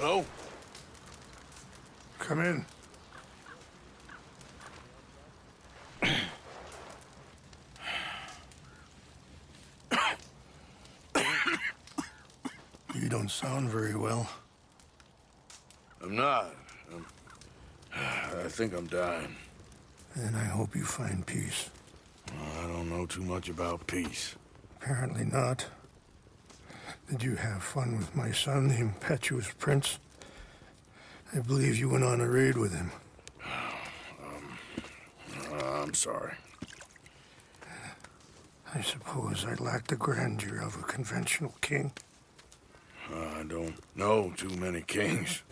Hello? Come in. You don't sound very well. I'm not. I think I'm dying. And I hope you find peace. I don't know too much about peace. Apparently not. Did you have fun with my son, the impetuous prince? I believe you went on a raid with him. I'm sorry. I suppose I lack the grandeur of a conventional king. I don't know too many kings.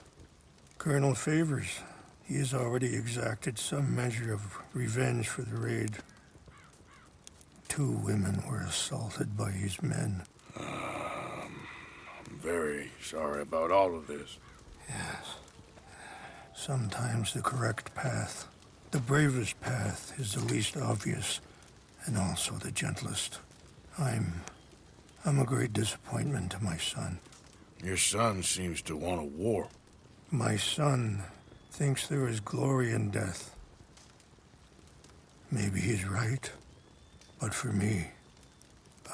Colonel Favors, he has already exacted some measure of revenge for the raid. 2 women were assaulted by his men. I'm very sorry about all of this. Yes. Sometimes the correct path, the bravest path, is the least obvious, and also the gentlest. I'm a great disappointment to my son. Your son seems to want a war. My son thinks there is glory in death. Maybe he's right, but for me,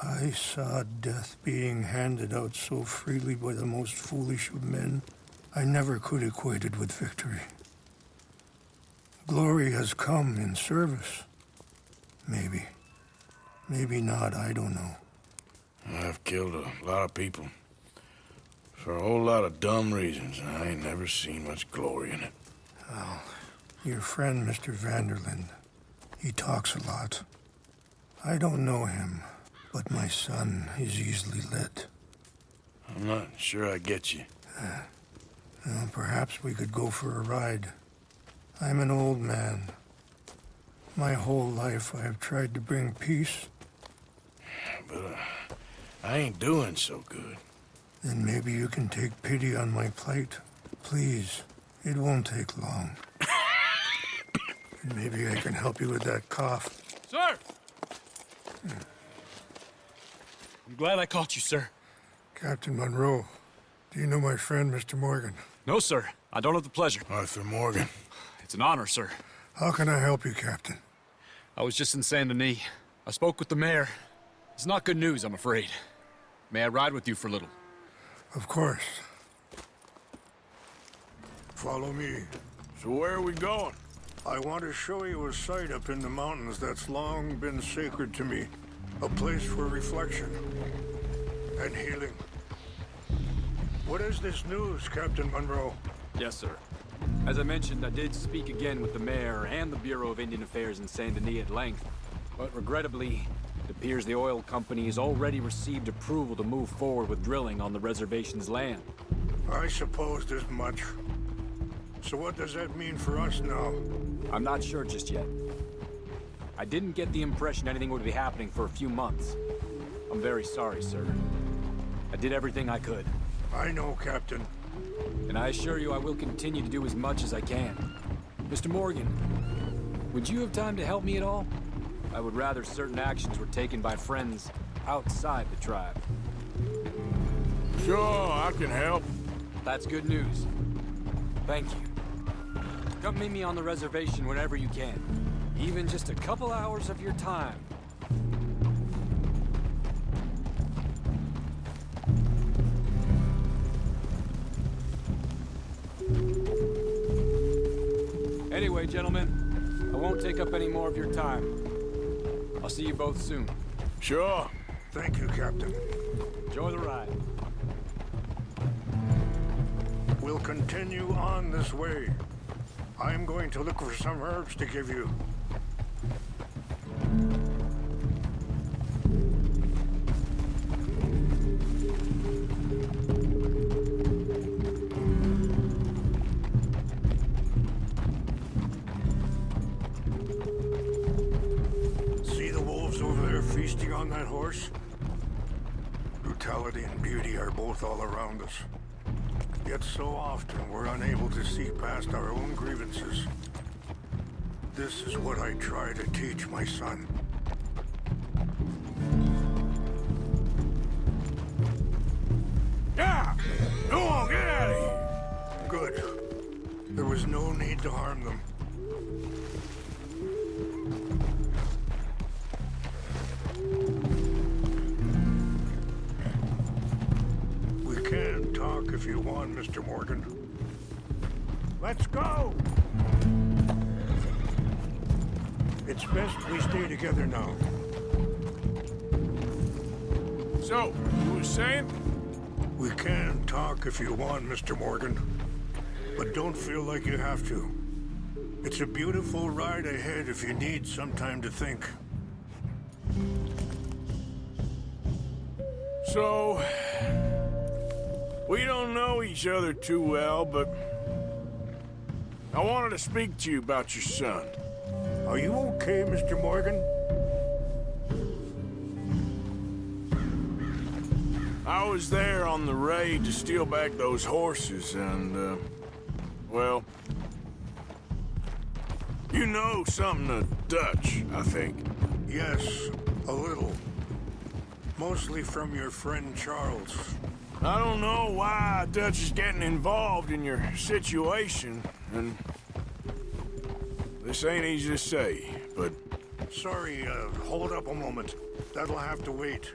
I saw death being handed out so freely by the most foolish of men. I never could equate it with victory. Glory has come in service. Maybe. Maybe not, I don't know. I've killed a lot of people. For a whole lot of dumb reasons, and I ain't never seen much glory in it. Well, your friend, Mr. Vanderlyn, he talks a lot. I don't know him, but my son is easily led. I'm not sure I get you. Well, perhaps we could go for a ride. I'm an old man. My whole life I have tried to bring peace. But I ain't doing so good. Then maybe you can take pity on my plight. Please, it won't take long. And maybe I can help you with that cough. Sir! I'm glad I caught you, sir. Captain Monroe, do you know my friend, Mr. Morgan? No, sir. I don't have the pleasure. Arthur Morgan. It's an honor, sir. How can I help you, Captain? I was just in Saint Denis. I spoke with the mayor. It's not good news, I'm afraid. May I ride with you for a little? Of course. Follow me. So where are we going? I want to show you a site up in the mountains that's long been sacred to me. A place for reflection and healing. What is this news, Captain Monroe? Yes, sir. As I mentioned, I did speak again with the mayor and the Bureau of Indian Affairs in Saint Denis at length. But regrettably, it appears the oil company has already received approval to move forward with drilling on the reservation's land. I supposed as much. So what does that mean for us now? I'm not sure just yet. I didn't get the impression anything would be happening for a few months. I'm very sorry, sir. I did everything I could. I know, Captain. And I assure you I will continue to do as much as I can. Mr. Morgan, would you have time to help me at all? I would rather certain actions were taken by friends outside the tribe. Sure, I can help. That's good news. Thank you. Come meet me on the reservation whenever you can. Even just a couple hours of your time. Anyway, gentlemen, I won't take up any more of your time. I'll see you both soon. Sure. Thank you, Captain. Enjoy the ride. We'll continue on this way. I'm going to look for some herbs to give you. See the wolves over there feasting on that horse? Brutality and beauty are both all around us. Yet so often we're unable to see past our own grievances. This is what I try to teach my son. Yeah! Go on, get out of here! to harm them. We can talk if you want, Mr. Morgan. Let's go! It's best we stay together now. So, you were saying? We can talk if you want, Mr. Morgan. But don't feel like you have to. It's a beautiful ride ahead if you need some time to think. So, we don't know each other too well, but I wanted to speak to you about your son. Are you okay, Mr. Morgan? I was there on the raid to steal back those horses, and, well, you know something of Dutch, I think. Yes, a little. Mostly from your friend Charles. I don't know why Dutch is getting involved in your situation, and this ain't easy to say, but... Sorry, hold up a moment. That'll have to wait.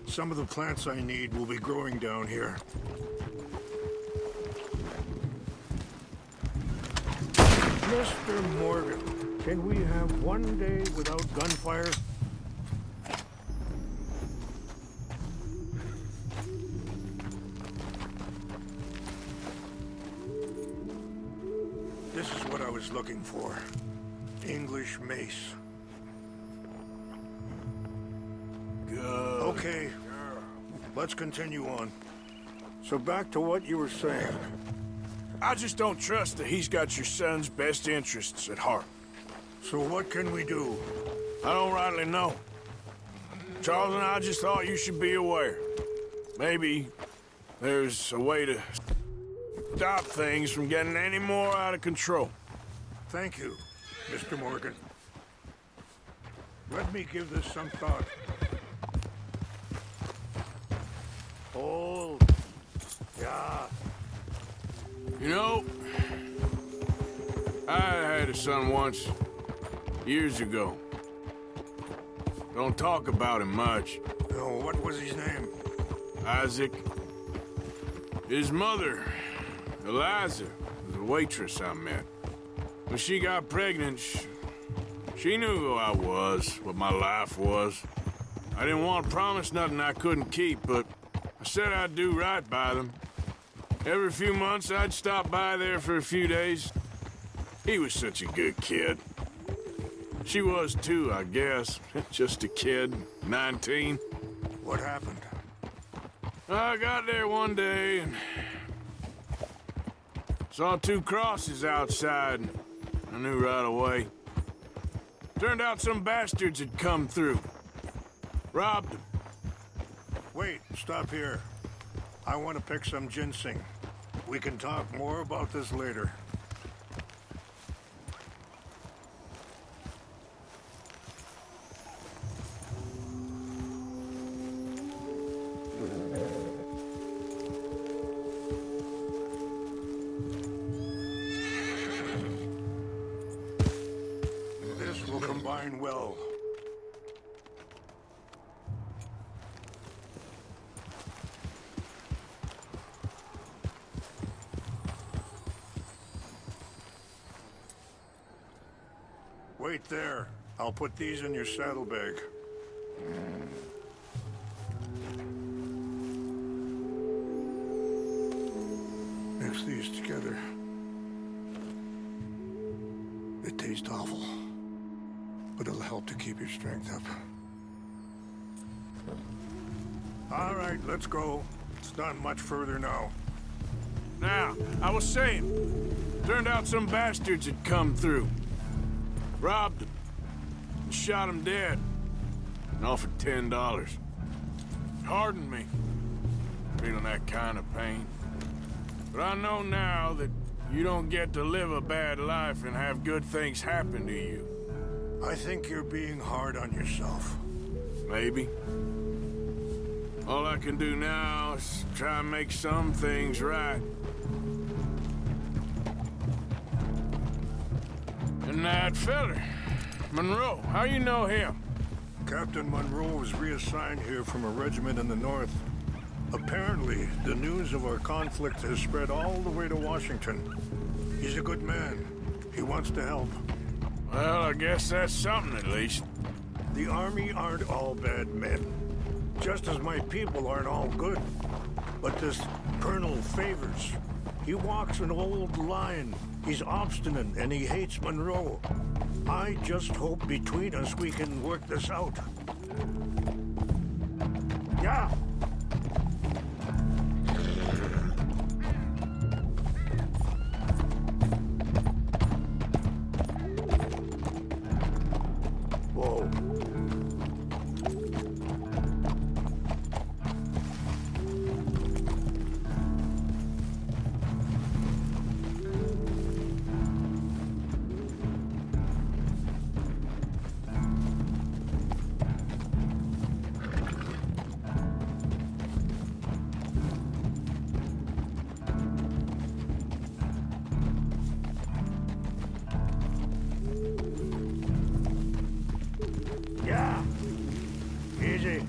Some of the plants I need will be growing down here. Mr. Morgan, can we have one day without gunfire? This is what I was looking for. English mace. Good. Okay, let's continue on. So back to what you were saying. I just don't trust that he's got your son's best interests at heart. So what can we do? I don't rightly know. Charles and I just thought you should be aware. Maybe there's a way to stop things from getting any more out of control. Thank you, Mr. Morgan. Let me give this some thought. Hold. Yeah. You know, I had a son once, years ago. Don't talk about him much. Oh, what was his name? Isaac. His mother, Eliza, was a waitress I met. When she got pregnant, she knew who I was, what my life was. I didn't want to promise nothing I couldn't keep, but I said I'd do right by them. Every few months, I'd stop by there for a few days. He was such a good kid. She was too, I guess. Just a kid, 19. What happened? I got there one day and saw two crosses outside. I knew right away. Turned out some bastards had come through. Robbed them. Wait, stop here. I want to pick some ginseng. We can talk more about this later. This will combine well. Wait there. I'll put these in your saddlebag. Mix these together. It tastes awful, but it'll help to keep your strength up. All right, let's go. It's not much further now. Now, I was saying, turned out some bastards had come through. Robbed him, and shot him dead, and offered $10. Hardened me, feeling that kind of pain. But I know now that you don't get to live a bad life and have good things happen to you. I think you're being hard on yourself. Maybe. All I can do now is try and make some things right. And that feller, Monroe, how you know him? Captain Monroe was reassigned here from a regiment in the north. Apparently, the news of our conflict has spread all the way to Washington. He's a good man. He wants to help. Well, I guess that's something at least. The Army aren't all bad men. Just as my people aren't all good. But this Colonel Favors, he walks an old line. He's obstinate and he hates Monroe. I just hope between us we can work this out. Yeah! Whoa. Yeah. Easy.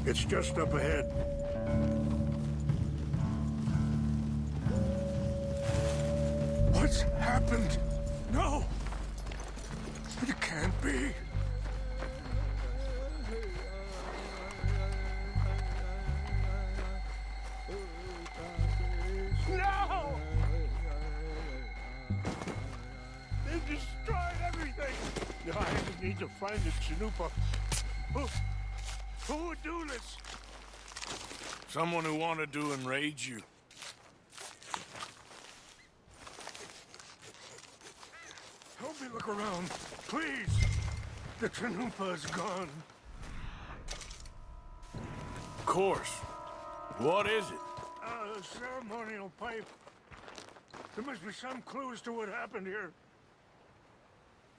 It's just up ahead. What's happened? No! It can't be. No! They destroyed everything! I need to find the Chanupa. Who would do this? Someone who wanted to enrage you. Help me look around, please. The Chanupa is gone. Of course. What is it? A ceremonial pipe. There must be some clues to what happened here.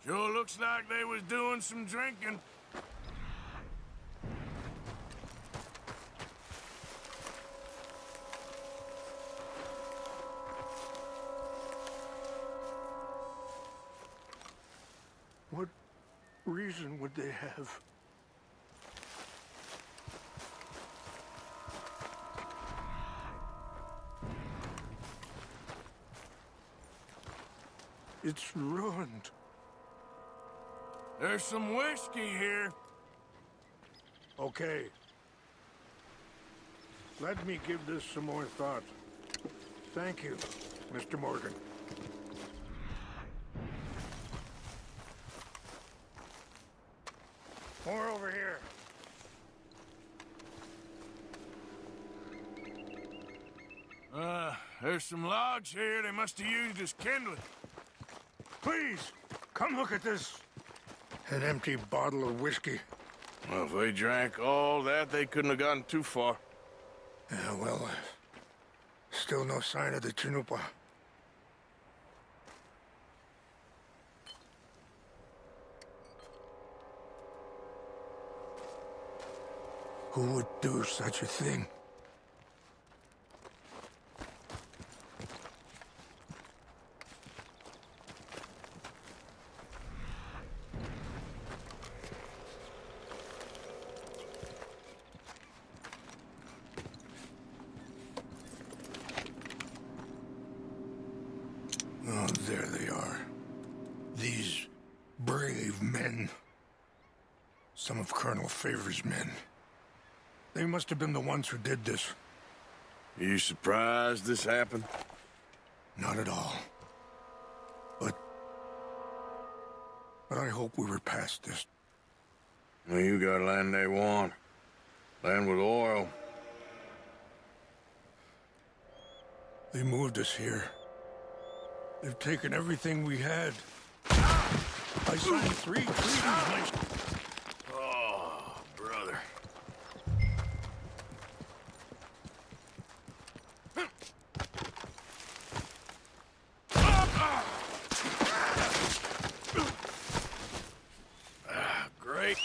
Sure looks like they was doing some drinking. What reason would they have? It's ruined. There's some whiskey here. Okay. Let me give this some more thought. Thank you, Mr. Morgan. More over here. There's some logs here they must have used as kindling. Please, come look at this. An empty bottle of whiskey. Well, if they drank all that, they couldn't have gotten too far. Yeah, well, still no sign of the Chanupa. Who would do such a thing? Oh, there they are. These brave men. Some of Colonel Favors' men. They must have been the ones who did this. You surprised this happened? Not at all. But I hope we were past this. Well, you got land they want. Land with oil. They moved us here. They've taken everything we had. I signed 3 treaties, my... Oh, brother. Great.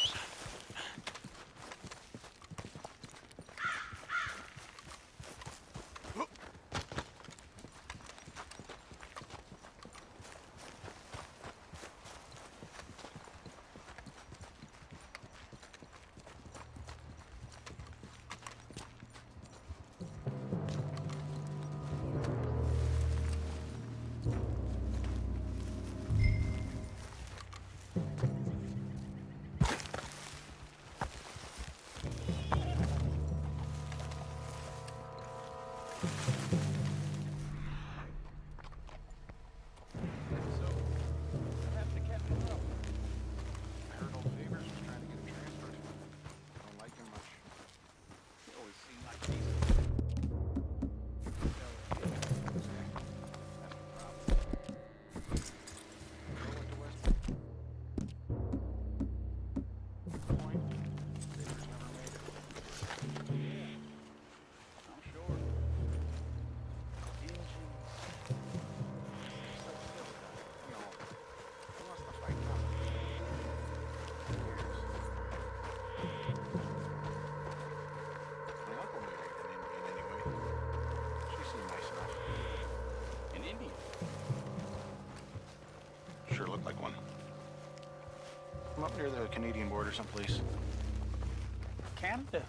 I'm up near the Canadian border someplace. Canada?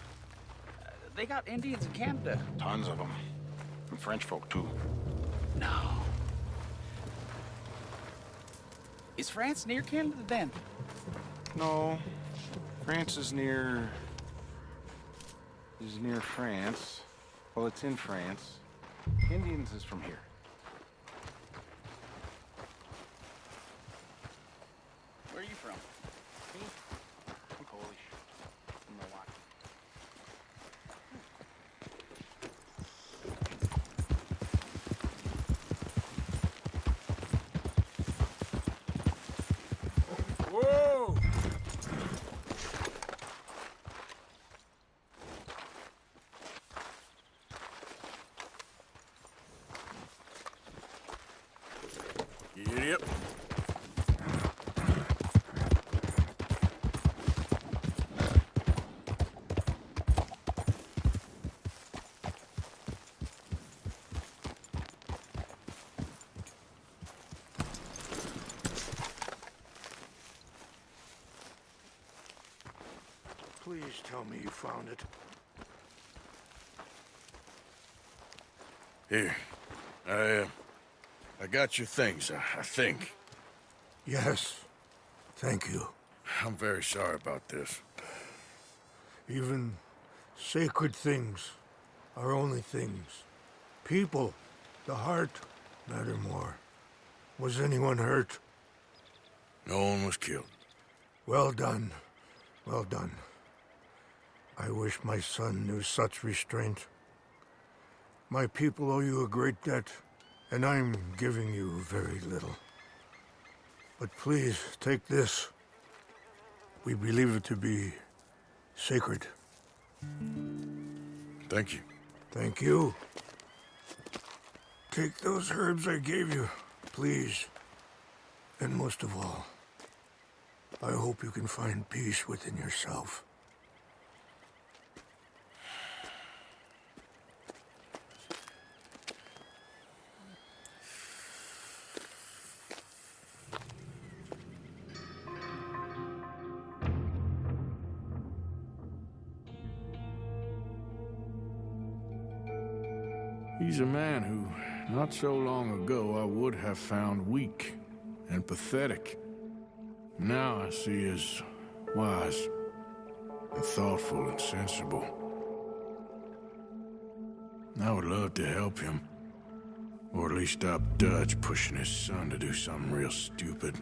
They got Indians in Canada. Tons of them. And French folk, too. No. Is France near Canada then? No. France is near... France. Well, it's in France. Indians is from here. Where are you from? Me? I'm Polish. From Milwaukee. Whoa! Yep. Please tell me you found it. Here. I got your things, I think. Yes. Thank you. I'm very sorry about this. Even sacred things are only things. People, the heart, matter more. Was anyone hurt? No one was killed. Well done. Well done. I wish my son knew such restraint. My people owe you a great debt, and I'm giving you very little. But please, take this. We believe it to be sacred. Thank you. Thank you. Take those herbs I gave you, please. And most of all, I hope you can find peace within yourself. He's a man who, not so long ago, I would have found weak and pathetic. Now I see as wise and thoughtful and sensible. I would love to help him, or at least stop Dutch pushing his son to do something real stupid.